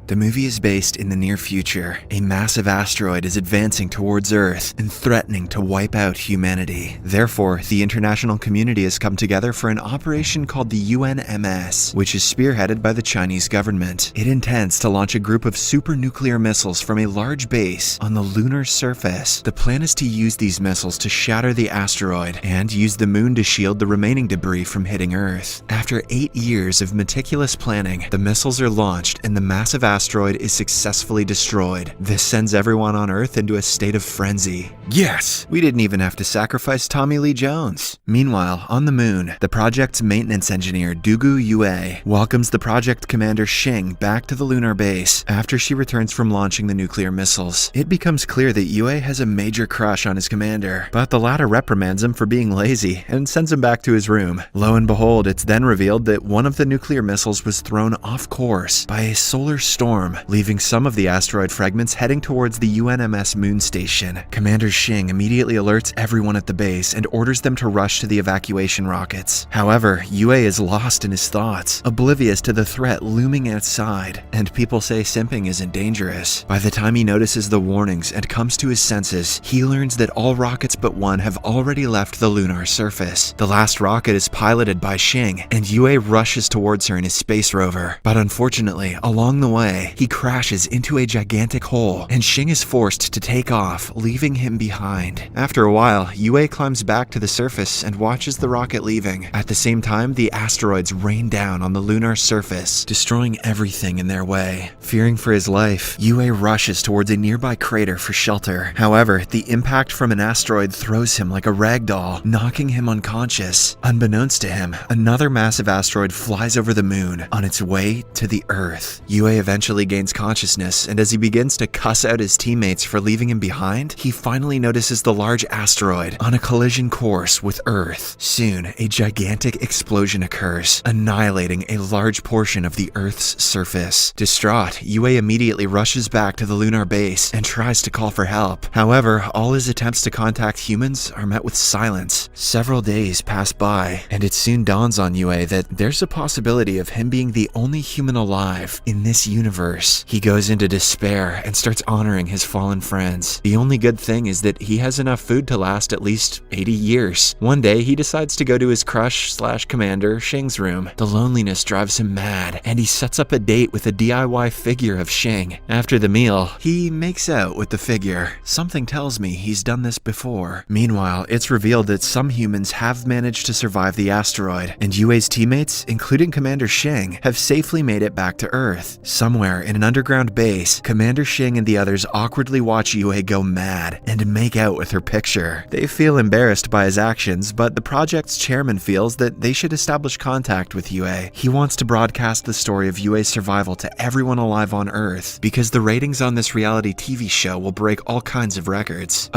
The movie is based in the near future. A massive asteroid is advancing towards Earth and threatening to wipe out humanity. Therefore, the international community has come together for an operation called the UNMS, which is spearheaded by the Chinese government. It intends to launch a group of super nuclear missiles from a large base on the lunar surface. The plan is to use these missiles to shatter the asteroid and use the moon to shield the remaining debris from hitting Earth. After 8 years of meticulous planning, the missiles are launched and the massive asteroid is successfully destroyed. This sends everyone on Earth into a state of frenzy. Yes! We didn't even have to sacrifice Tommy Lee Jones. Meanwhile, on the moon, the project's maintenance engineer Dugu Yue welcomes the project commander Xing back to the lunar base after she returns from launching the nuclear missiles. It becomes clear that Yue has a major crush on his commander, but the latter reprimands him for being lazy and sends him back to his room. Lo and behold, it's then revealed that one of the nuclear missiles was thrown off course by a solar storm, leaving some of the asteroid fragments heading towards the UNMS moon station. Commander Xing immediately alerts everyone at the base and orders them to rush to the evacuation rockets. However, Yue is lost in his thoughts, oblivious to the threat looming outside, and people say simping isn't dangerous. By the time he notices the warnings and comes to his senses, he learns that all rockets but one have already left the lunar surface. The last rocket is piloted by Xing, and Yue rushes towards her in his space rover. But unfortunately, along the way, he crashes into a gigantic hole, and Xing is forced to take off, leaving him behind. After a while, Yue climbs back to the surface and watches the rocket leaving. At the same time, the asteroids rain down on the lunar surface, destroying everything in their way. Fearing for his life, Yue rushes towards a nearby crater for shelter. However, the impact from an asteroid throws him like a rag doll, knocking him unconscious. Unbeknownst to him, another massive asteroid flies over the moon on its way to the Earth. Yue eventually gains consciousness, and as he begins to cuss out his teammates for leaving him behind, he finally notices the large asteroid on a collision course with Earth. Soon, a gigantic explosion occurs, annihilating a large portion of the Earth's surface. Distraught, Yue immediately rushes back to the lunar base and tries to call for help. However, all his attempts to contact humans are met with silence. Several days pass by, and it soon dawns on Yue that there's a possibility of him being the only human alive in this universe. He goes into despair and starts honoring his fallen friends. The only good thing is that he has enough food to last at least 80 years. One day, he decides to go to his crush/commander Xing's room. The loneliness drives him mad, and he sets up a date with a DIY figure of Xing. After the meal, he makes out with the figure. Something tells me he's done this before. Meanwhile, it's revealed that some humans have managed to survive the asteroid, and Yue's teammates, including Commander Xing, have safely made it back to Earth. Somewhere in an underground base, Commander Xing and the others awkwardly watch Yue go mad and make out with her picture. They feel embarrassed by his actions, but the project's chairman feels that they should establish contact with Yue. He wants to broadcast the story of Yue's survival to everyone alive on Earth, because the ratings on this reality TV show will break all kinds of records.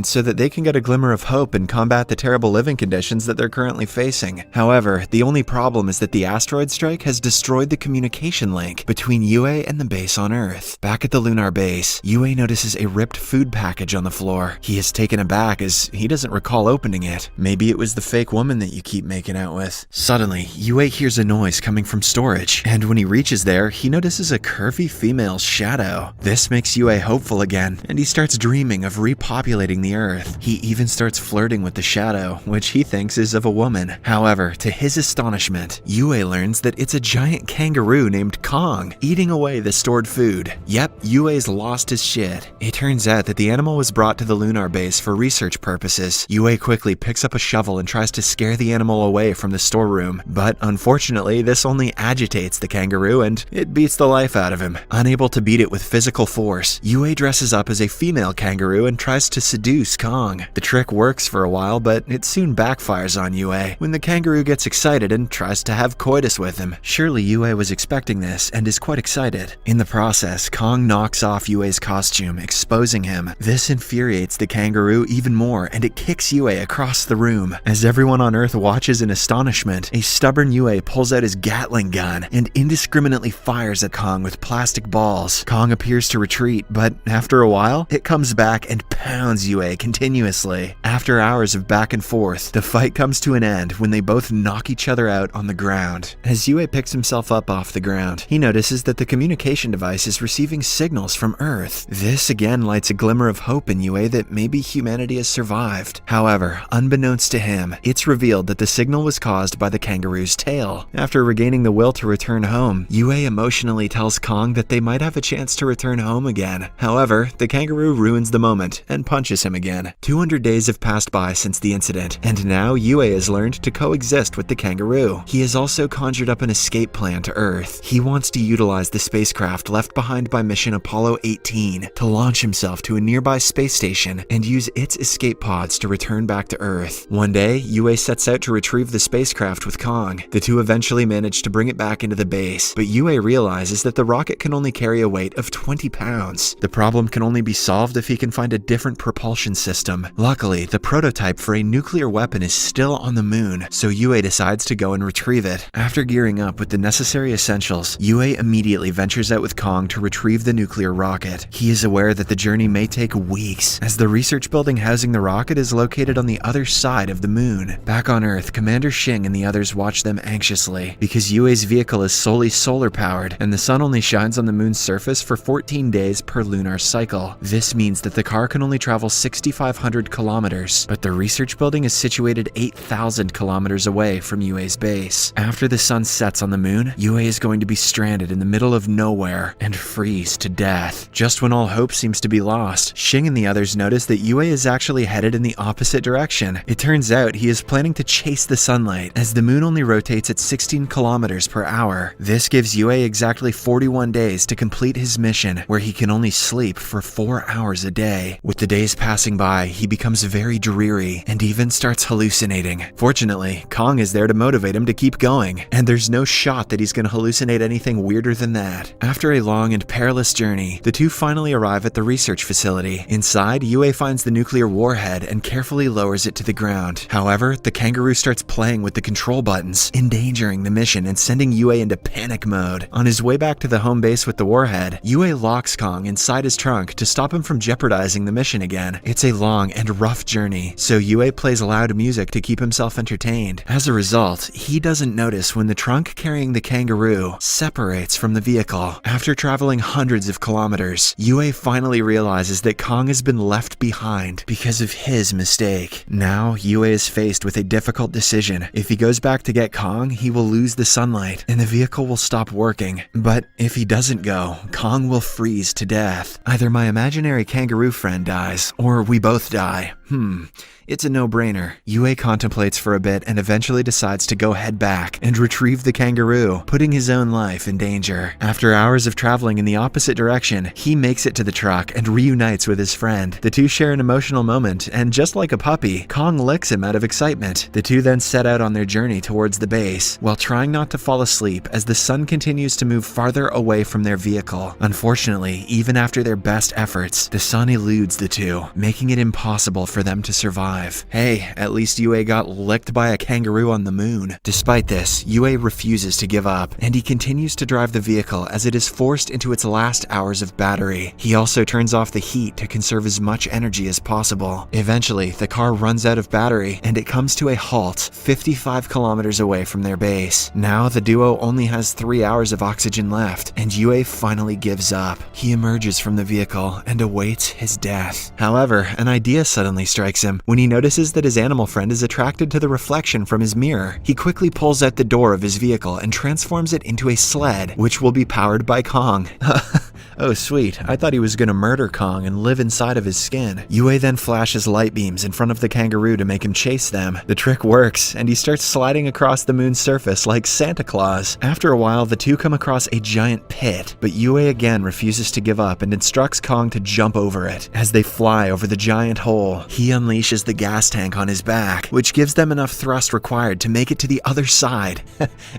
So that they can get a glimmer of hope and combat the terrible living conditions that they're currently facing. However, the only problem is that the asteroid strike has destroyed the communication link between Yue and the base on Earth. Back at the lunar base, Yue notices a ripped food package on the floor. He is taken aback as he doesn't recall opening it. Maybe it was the fake woman that you keep making out with. Suddenly, Yue hears a noise coming from storage, and when he reaches there, he notices a curvy female's shadow. This makes Yue hopeful again, and he starts dreaming of repopulating the Earth. He even starts flirting with the shadow, which he thinks is of a woman. However, to his astonishment, Yue learns that it's a giant kangaroo named Kong, eating away the stored food. Yep, Yue's lost his shit. It turns out that the animal was brought to the lunar base for research purposes. Yue quickly picks up a shovel and tries to scare the animal away from the storeroom, but unfortunately, this only agitates the kangaroo and it beats the life out of him. Unable to beat it with physical force, Yue dresses up as a female kangaroo and tries to seduce Kong. The trick works for a while, but it soon backfires on Yue when the kangaroo gets excited and tries to have coitus with him. Surely Yue was expecting this and is quite excited. In the process, Kong knocks off Yue's costume, exposing him. This infuriates the kangaroo even more, and it kicks Yue across the room. As everyone on Earth watches in astonishment, a stubborn Yue pulls out his Gatling gun and indiscriminately fires at Kong with plastic balls. Kong appears to retreat, but after a while, it comes back and pounds Yue continuously. After hours of back and forth, the fight comes to an end when they both knock each other out on the ground. As Yue picks himself up off the ground, he notices that the communication device is receiving signals from Earth. This again lights a glimmer of hope in Yue that maybe humanity has survived. However, unbeknownst to him, it's revealed that the signal was caused by the kangaroo's tail. After regaining the will to return home, Yue emotionally tells Kong that they might have a chance to return home again. However, the kangaroo ruins the moment and punches him again. 200 days have passed by since the incident, and now Yue has learned to coexist with the kangaroo. He has also conjured up an escape plan to Earth. He wants to utilize the spacecraft left behind by mission Apollo 18 to launch himself to a nearby space station and use its escape pods to return back to Earth. One day, Yue sets out to retrieve the spacecraft with Kong. The two eventually manage to bring it back into the base, but Yue realizes that the rocket can only carry a weight of 20 pounds. The problem can only be solved if he can find a different propulsion system. Luckily, the prototype for a nuclear weapon is still on the moon, so Yue decides to go and retrieve it. After gearing up with the necessary essentials, Yue immediately ventures out with Kong to retrieve the nuclear rocket. He is aware that the journey may take weeks, as the research building housing the rocket is located on the other side of the moon. Back on Earth, Commander Xing and the others watch them anxiously, because Yue's vehicle is solely solar-powered, and the sun only shines on the moon's surface for 14 days per lunar cycle. This means that the car can only travel 6,500 kilometers, but the research building is situated 8,000 kilometers away from Yue's base. After the sun sets on the moon, Yue is going to be stranded in the middle of nowhere and freeze to death. Just when all hope seems to be lost, Xing and the others notice that Yue is actually headed in the opposite direction. It turns out he is planning to chase the sunlight, as the moon only rotates at 16 kilometers per hour. This gives Yue exactly 41 days to complete his mission, where he can only sleep for 4 hours a day. With the days passing by, he becomes very dreary and even starts hallucinating. Fortunately, Kong is there to motivate him to keep going, and there's no shot that he's going to hallucinate anything weirder than that. After a long and perilous journey, the two finally arrive at the research facility. Inside, Yue finds the nuclear warhead and carefully lowers it to the ground. However, the kangaroo starts playing with the control buttons, endangering the mission and sending Yue into panic mode. On his way back to the home base with the warhead, Yue locks Kong inside his trunk to stop him from jeopardizing the mission again. It's a long and rough journey, so Yue plays loud music to keep himself entertained. As a result, he doesn't notice when the trunk carrying the kangaroo separates from the vehicle. After traveling hundreds of kilometers, Yue finally realizes that Kong has been left behind because of his mistake. Now, Yue is faced with a difficult decision. If he goes back to get Kong, he will lose the sunlight, and the vehicle will stop working. But if he doesn't go, Kong will freeze to death. Either my imaginary kangaroo friend dies, or we both die. It's a no-brainer. Yue contemplates for a bit and eventually decides to go head back and retrieve the kangaroo, putting his own life in danger. After hours of traveling in the opposite direction, he makes it to the truck and reunites with his friend. The two share an emotional moment, and just like a puppy, Kong licks him out of excitement. The two then set out on their journey towards the base, while trying not to fall asleep as the sun continues to move farther away from their vehicle. Unfortunately, even after their best efforts, the sun eludes the two, making it impossible for them to survive. Hey, at least Yue got licked by a kangaroo on the moon. Despite this, Yue refuses to give up, and he continues to drive the vehicle as it is forced into its last hours of battery. He also turns off the heat to conserve as much energy as possible. Eventually, the car runs out of battery, and it comes to a halt 55 kilometers away from their base. Now, the duo only has 3 hours of oxygen left, and Yue finally gives up. He emerges from the vehicle and awaits his death. However, an idea suddenly strikes him when he notices that his animal friend is attracted to the reflection from his mirror. He quickly pulls out the door of his vehicle and transforms it into a sled, which will be powered by Kong. Oh sweet, I thought he was gonna murder Kong and live inside of his skin. Yue then flashes light beams in front of the kangaroo to make him chase them. The trick works, and he starts sliding across the moon's surface like Santa Claus. After a while, the two come across a giant pit, but Yue again refuses to give up and instructs Kong to jump over it. As they fly over the giant hole, he unleashes the gas tank on his back, which gives them enough thrust required to make it to the other side,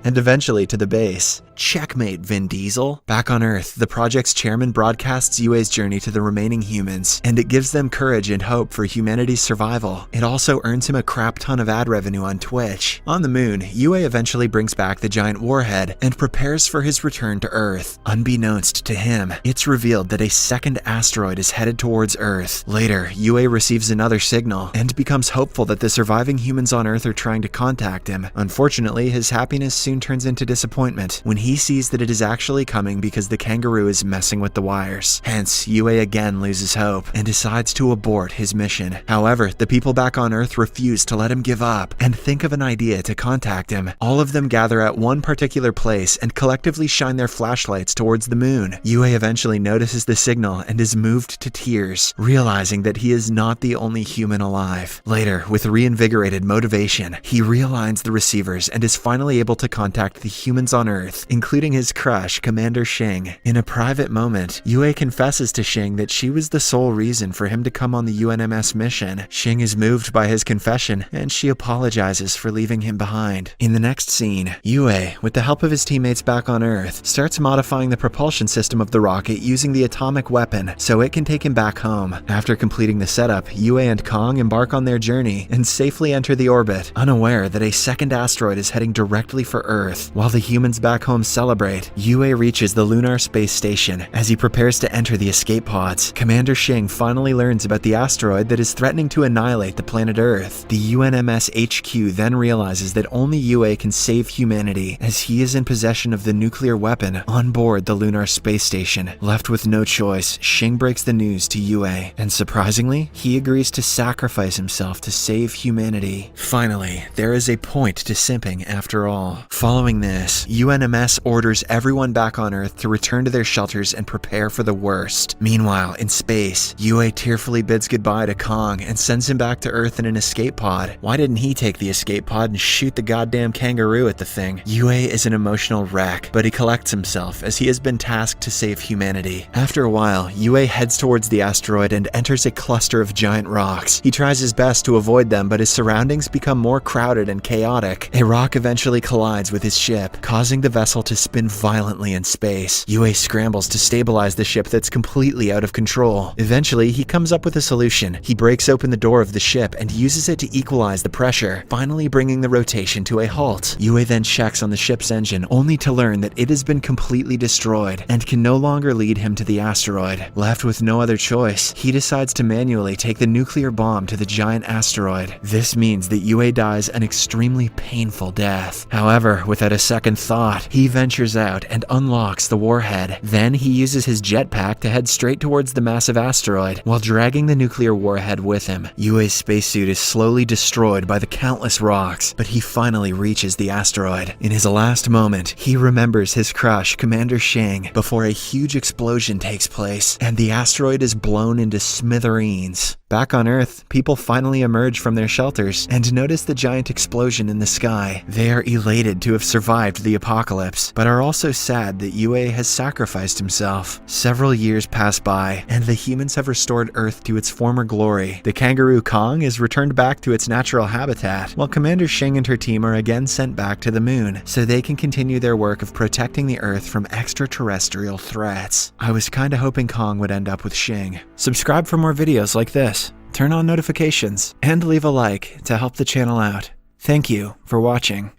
and eventually to the base. Checkmate, Vin Diesel. Back on Earth, the project's chairman chairman broadcasts Yue's journey to the remaining humans, and it gives them courage and hope for humanity's survival. It also earns him a crap ton of ad revenue on Twitch. On the moon, Yue eventually brings back the giant warhead and prepares for his return to Earth. Unbeknownst to him, it's revealed that a second asteroid is headed towards Earth. Later, Yue receives another signal and becomes hopeful that the surviving humans on Earth are trying to contact him. Unfortunately, his happiness soon turns into disappointment when he sees that it is actually coming because the kangaroo is messing with the wires. Hence, Yue again loses hope and decides to abort his mission. However, the people back on Earth refuse to let him give up and think of an idea to contact him. All of them gather at one particular place and collectively shine their flashlights towards the moon. Yue eventually notices the signal and is moved to tears, realizing that he is not the only human alive. Later, with reinvigorated motivation, he realigns the receivers and is finally able to contact the humans on Earth, including his crush, Commander Shing. In a private moment, Yue confesses to Shing that she was the sole reason for him to come on the UNMS mission. Shing is moved by his confession, and she apologizes for leaving him behind. In the next scene, Yue, with the help of his teammates back on Earth, starts modifying the propulsion system of the rocket using the atomic weapon so it can take him back home. After completing the setup, Yue and Kong embark on their journey and safely enter the orbit, unaware that a second asteroid is heading directly for Earth. While the humans back home celebrate, Yue reaches the lunar space station. As he prepares to enter the escape pods, Commander Shing finally learns about the asteroid that is threatening to annihilate the planet Earth. The UNMS HQ then realizes that only Yue can save humanity, as he is in possession of the nuclear weapon on board the lunar space station. Left with no choice, Shing breaks the news to Yue, and surprisingly, he agrees to sacrifice himself to save humanity. Finally, there is a point to simping after all. Following this, UNMS orders everyone back on Earth to return to their shelters and prepare for the worst. Meanwhile, in space, Yue tearfully bids goodbye to Kong and sends him back to Earth in an escape pod. Why didn't he take the escape pod and shoot the goddamn kangaroo at the thing? Yue is an emotional wreck, but he collects himself as he has been tasked to save humanity. After a while, Yue heads towards the asteroid and enters a cluster of giant rocks. He tries his best to avoid them, but his surroundings become more crowded and chaotic. A rock eventually collides with his ship, causing the vessel to spin violently in space. Yue scrambles to stabilize the ship that's completely out of control. Eventually, he comes up with a solution. He breaks open the door of the ship and uses it to equalize the pressure, finally bringing the rotation to a halt. Yue then checks on the ship's engine, only to learn that it has been completely destroyed and can no longer lead him to the asteroid. Left with no other choice, he decides to manually take the nuclear bomb to the giant asteroid. This means that Yue dies an extremely painful death. However, without a second thought, he ventures out and unlocks the warhead. Then he uses his jetpack to head straight towards the massive asteroid, while dragging the nuclear warhead with him. Yue's spacesuit is slowly destroyed by the countless rocks, but he finally reaches the asteroid. In his last moment, he remembers his crush, Commander Shing, before a huge explosion takes place, and the asteroid is blown into smithereens. Back on Earth, people finally emerge from their shelters and notice the giant explosion in the sky. They are elated to have survived the apocalypse, but are also sad that Yue has sacrificed himself. Several years pass by, and the humans have restored Earth to its former glory. The kangaroo Kong is returned back to its natural habitat, while Commander Shing and her team are again sent back to the moon, so they can continue their work of protecting the Earth from extraterrestrial threats. I was kinda hoping Kong would end up with Shing. Subscribe for more videos like this. Turn on notifications, and leave a like to help the channel out. Thank you for watching.